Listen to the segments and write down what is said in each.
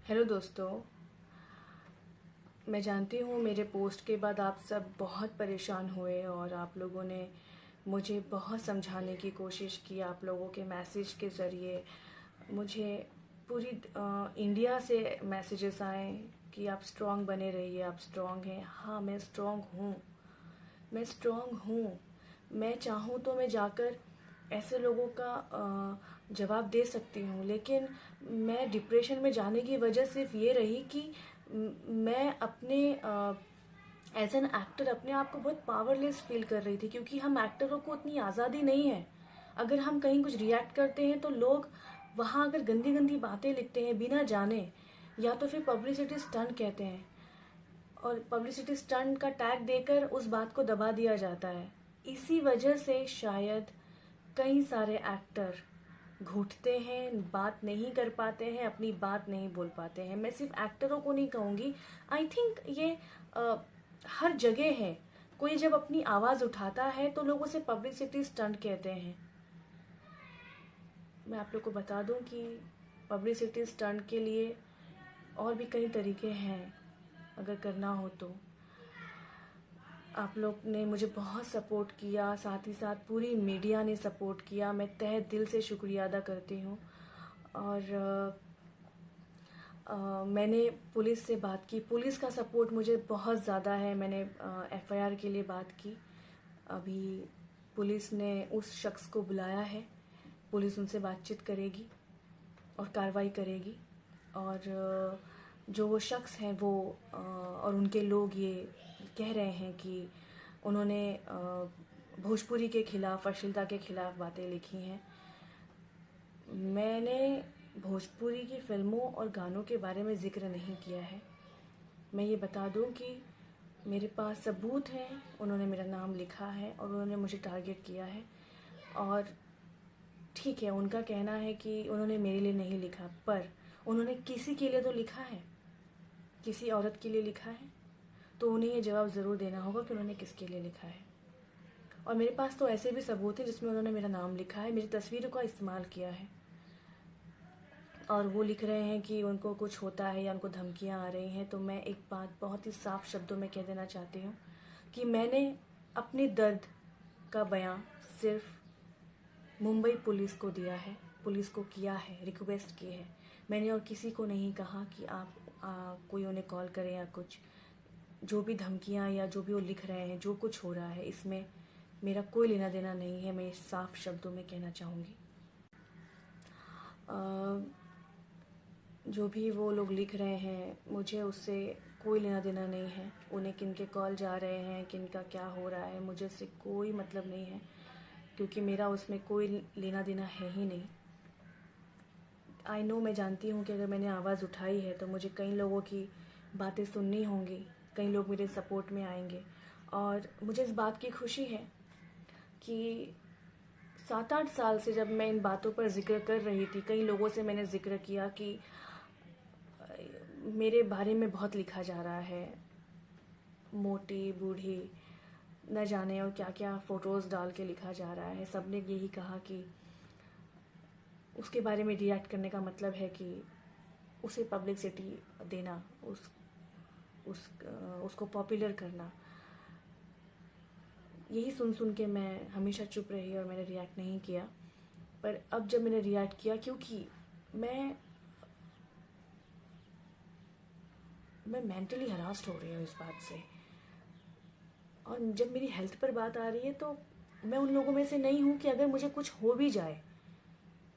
Hello दोस्तों। मैं जानती हूँ मेरे पोस्ट के बाद आप सब बहुत परेशान हुए और आप लोगों ने मुझे बहुत समझाने की कोशिश की। आप लोगों के मैसेज के ज़रिए मुझे पूरी इंडिया से मैसेजेस आए कि आप स्ट्रांग बने रहिए, आप स्ट्रांग हैं। हाँ, मैं स्ट्रांग हूँ, मैं स्ट्रांग हूँ। मैं चाहूँ तो मैं जाकर ऐसे लोगों का जवाब दे सकती हूँ, लेकिन मैं डिप्रेशन में जाने की वजह सिर्फ ये रही कि मैं अपने एज एन एक्टर अपने आप को बहुत पावरलेस फील कर रही थी, क्योंकि हम एक्टरों को उतनी आज़ादी नहीं है। अगर हम कहीं कुछ रिएक्ट करते हैं तो लोग वहाँ अगर गंदी गंदी बातें लिखते हैं बिना जाने, या तो फिर पब्लिसिटी स्टंट कहते हैं, और पब्लिसिटी स्टंट का टैग देकर उस बात को दबा दिया जाता है। इसी वजह से शायद कई सारे एक्टर घुटते हैं, बात नहीं कर पाते हैं, अपनी बात नहीं बोल पाते हैं। मैं सिर्फ एक्टरों को नहीं कहूँगी, आई थिंक ये हर जगह है। कोई जब अपनी आवाज़ उठाता है तो लोग उसे पब्लिसिटी स्टंट कहते हैं। मैं आप लोग को बता दूं कि पब्लिसिटी स्टंट के लिए और भी कई तरीके हैं, अगर करना हो तो। आप लोग ने मुझे बहुत सपोर्ट किया, साथ ही साथ पूरी मीडिया ने सपोर्ट किया। मैं तहे दिल से शुक्रिया अदा करती हूँ। और मैंने पुलिस से बात की, पुलिस का सपोर्ट मुझे बहुत ज़्यादा है। मैंने एफआईआर के लिए बात की। अभी पुलिस ने उस शख्स को बुलाया है, पुलिस उनसे बातचीत करेगी और कार्रवाई करेगी। और जो वो शख्स हैं वो और उनके लोग ये कह रहे हैं कि उन्होंने भोजपुरी के खिलाफ, अश्लीलता के खिलाफ बातें लिखी हैं। मैंने भोजपुरी की फिल्मों और गानों के बारे में ज़िक्र नहीं किया है। मैं ये बता दूं कि मेरे पास सबूत हैं, उन्होंने मेरा नाम लिखा है और उन्होंने मुझे टारगेट किया है। और ठीक है, उनका कहना है कि उन्होंने मेरे लिए नहीं लिखा, पर उन्होंने किसी के लिए तो लिखा है, किसी औरत के लिए लिखा है, तो उन्हें ये जवाब ज़रूर देना होगा कि उन्होंने किसके लिए लिखा है। और मेरे पास तो ऐसे भी सबूत हैं जिसमें उन्होंने मेरा नाम लिखा है, मेरी तस्वीरों का इस्तेमाल किया है, और वो लिख रहे हैं कि उनको कुछ होता है या उनको धमकियां आ रही हैं। तो मैं एक बात बहुत ही साफ शब्दों में कह देना चाहती हूँ कि मैंने अपने दर्द का बयां सिर्फ मुंबई पुलिस को दिया है, पुलिस को किया है, रिक्वेस्ट की है। मैंने और किसी को नहीं कहा कि आप कोई उन्हें कॉल करें या कुछ। जो भी धमकियां या जो भी वो लिख रहे हैं, जो कुछ हो रहा है, इसमें मेरा कोई लेना देना नहीं है। मैं साफ शब्दों में कहना चाहूँगी। जो भी वो लोग लिख रहे हैं, मुझे उससे कोई लेना देना नहीं है। उन्हें किन के कॉल जा रहे हैं, किन का क्या हो रहा है, मुझे उससे कोई मतलब नहीं है, क्योंकि मेरा उसमें कोई लेना देना है ही नहीं। आई नो, मैं जानती हूँ कि अगर मैंने आवाज़ उठाई है तो मुझे कई लोगों की बातें सुननी होंगी, कई लोग मेरे सपोर्ट में आएंगे। और मुझे इस बात की खुशी है कि 7-8 साल से जब मैं इन बातों पर जिक्र कर रही थी, कई लोगों से मैंने जिक्र किया कि मेरे बारे में बहुत लिखा जा रहा है, मोटी बूढ़ी न जाने और क्या क्या फ़ोटोज़ डाल के लिखा जा रहा है। सब ने यही कहा कि उसके बारे में रिएक्ट करने का मतलब है कि उसे पब्लिसिटी देना, उस उसको पॉपुलर करना। यही सुन सुन के मैं हमेशा चुप रही और मैंने रिएक्ट नहीं किया। पर अब जब मैंने रिएक्ट किया, क्योंकि मैं मेंटली हरास्ड हो रही हूँ इस बात से। और जब मेरी हेल्थ पर बात आ रही है तो मैं उन लोगों में से नहीं हूँ कि अगर मुझे कुछ हो भी जाए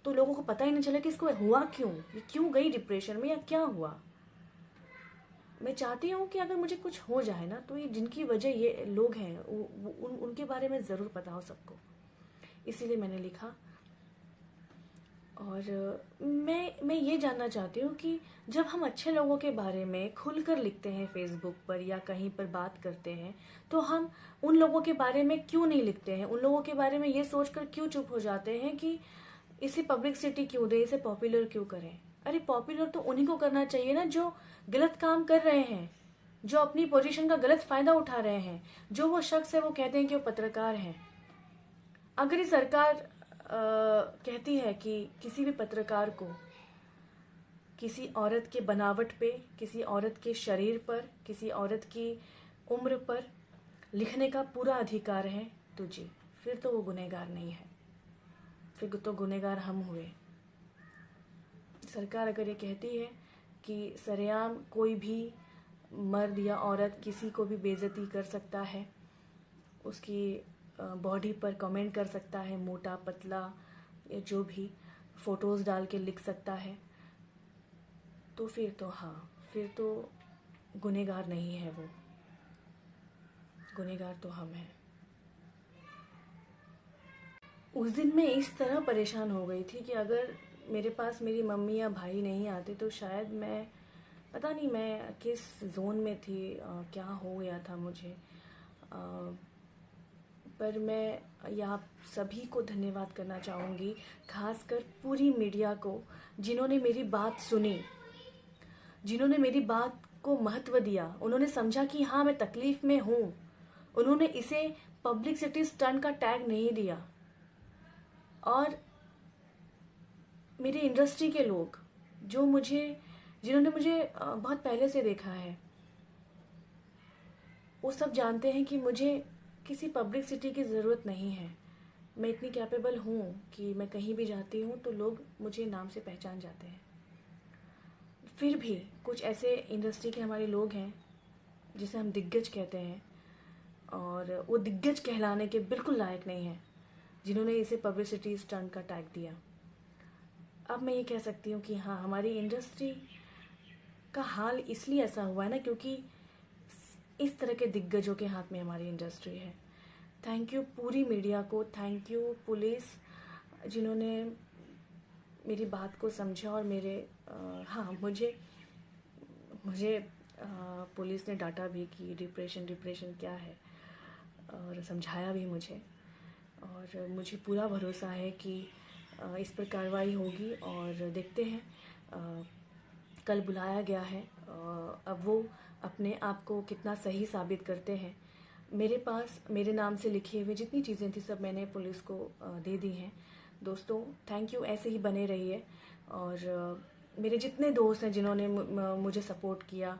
तो लोगों को पता ही नहीं चला कि इसको हुआ क्यों, ये क्यों गई डिप्रेशन में या क्या हुआ। मैं चाहती हूँ कि अगर मुझे कुछ हो जाए ना, तो ये जिनकी वजह ये लोग हैं उनके बारे में ज़रूर पता हो सबको। इसीलिए मैंने लिखा। और मैं ये जानना चाहती हूँ कि जब हम अच्छे लोगों के बारे में खुलकर लिखते हैं फेसबुक पर या कहीं पर बात करते हैं, तो हम उन लोगों के बारे में क्यों नहीं लिखते हैं? उन लोगों के बारे में ये सोचकर क्यों चुप हो जाते हैं कि इसे पब्लिसिटी क्यों दें, इसे पॉपुलर क्यों करें? अरे पॉपुलर तो उन्हीं को करना चाहिए ना जो गलत काम कर रहे हैं, जो अपनी पोजीशन का गलत फायदा उठा रहे हैं। जो वो शख्स है वो कहते हैं कि वो पत्रकार हैं। अगर ये सरकार कहती है कि किसी भी पत्रकार को किसी औरत के बनावट पे, किसी औरत के शरीर पर, किसी औरत की उम्र पर लिखने का पूरा अधिकार है, तो जी फिर तो वो गुनहगार नहीं है, फिर तो गुनहगार हम हुए। सरकार अगर ये कहती है कि सरेआम कोई भी मर्द या औरत किसी को भी बेइज्जती कर सकता है, उसकी बॉडी पर कमेंट कर सकता है, मोटा पतला या जो भी फ़ोटोज़ डाल के लिख सकता है, तो फिर तो हाँ, फिर तो गुनहगार नहीं है वो, गुनहगार तो हम हैं। उस दिन मैं इस तरह परेशान हो गई थी कि अगर मेरे पास मेरी मम्मी या भाई नहीं आते तो शायद मैं, पता नहीं मैं किस जोन में थी, क्या हो गया था मुझे। पर मैं यहाँ सभी को धन्यवाद करना चाहूँगी, खासकर पूरी मीडिया को, जिन्होंने मेरी बात सुनी, जिन्होंने मेरी बात को महत्व दिया। उन्होंने समझा कि हाँ मैं तकलीफ़ में हूँ। उन्होंने इसे पब्लिसिटी स्टंट का टैग नहीं दिया। और मेरी इंडस्ट्री के लोग जो मुझे, जिन्होंने मुझे बहुत पहले से देखा है, वो सब जानते हैं कि मुझे किसी पब्लिसिटी की ज़रूरत नहीं है। मैं इतनी कैपेबल हूँ कि मैं कहीं भी जाती हूँ तो लोग मुझे नाम से पहचान जाते हैं। फिर भी कुछ ऐसे इंडस्ट्री के हमारे लोग हैं जिसे हम दिग्गज कहते हैं, और वो दिग्गज कहलाने के बिल्कुल लायक नहीं हैं, जिन्होंने इसे पब्लिसिटी स्टंट का टैग दिया। अब मैं ये कह सकती हूँ कि हाँ, हमारी इंडस्ट्री का हाल इसलिए ऐसा हुआ है ना, क्योंकि इस तरह के दिग्गजों के हाथ में हमारी इंडस्ट्री है। थैंक यू पूरी मीडिया को, थैंक यू पुलिस, जिन्होंने मेरी बात को समझा और मेरे हाँ, मुझे मुझे पुलिस ने डांटा भी कि डिप्रेशन क्या है, और समझाया भी मुझे। और मुझे पूरा भरोसा है कि इस पर कार्रवाई होगी, और देखते हैं। कल बुलाया गया है, अब वो अपने आप को कितना सही साबित करते हैं। मेरे पास मेरे नाम से लिखी हुई जितनी चीज़ें थी सब मैंने पुलिस को दे दी हैं। दोस्तों थैंक यू, ऐसे ही बने रहिए। और मेरे जितने दोस्त हैं जिन्होंने मुझे सपोर्ट किया,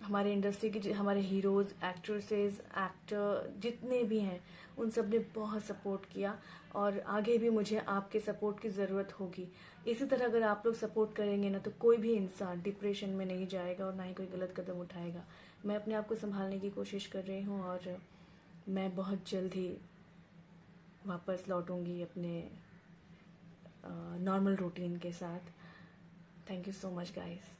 हमारे इंडस्ट्री के हमारे हीरोज़, एक्ट्रेसेस, एक्टर जितने भी हैं, उन सब ने बहुत सपोर्ट किया, और आगे भी मुझे आपके सपोर्ट की ज़रूरत होगी। इसी तरह अगर आप लोग सपोर्ट करेंगे ना, तो कोई भी इंसान डिप्रेशन में नहीं जाएगा और ना ही कोई गलत कदम उठाएगा। मैं अपने आप को संभालने की कोशिश कर रही हूँ, और मैं बहुत जल्द ही वापस लौटूंगी अपने नॉर्मल रूटीन के साथ। Thank you so much guys.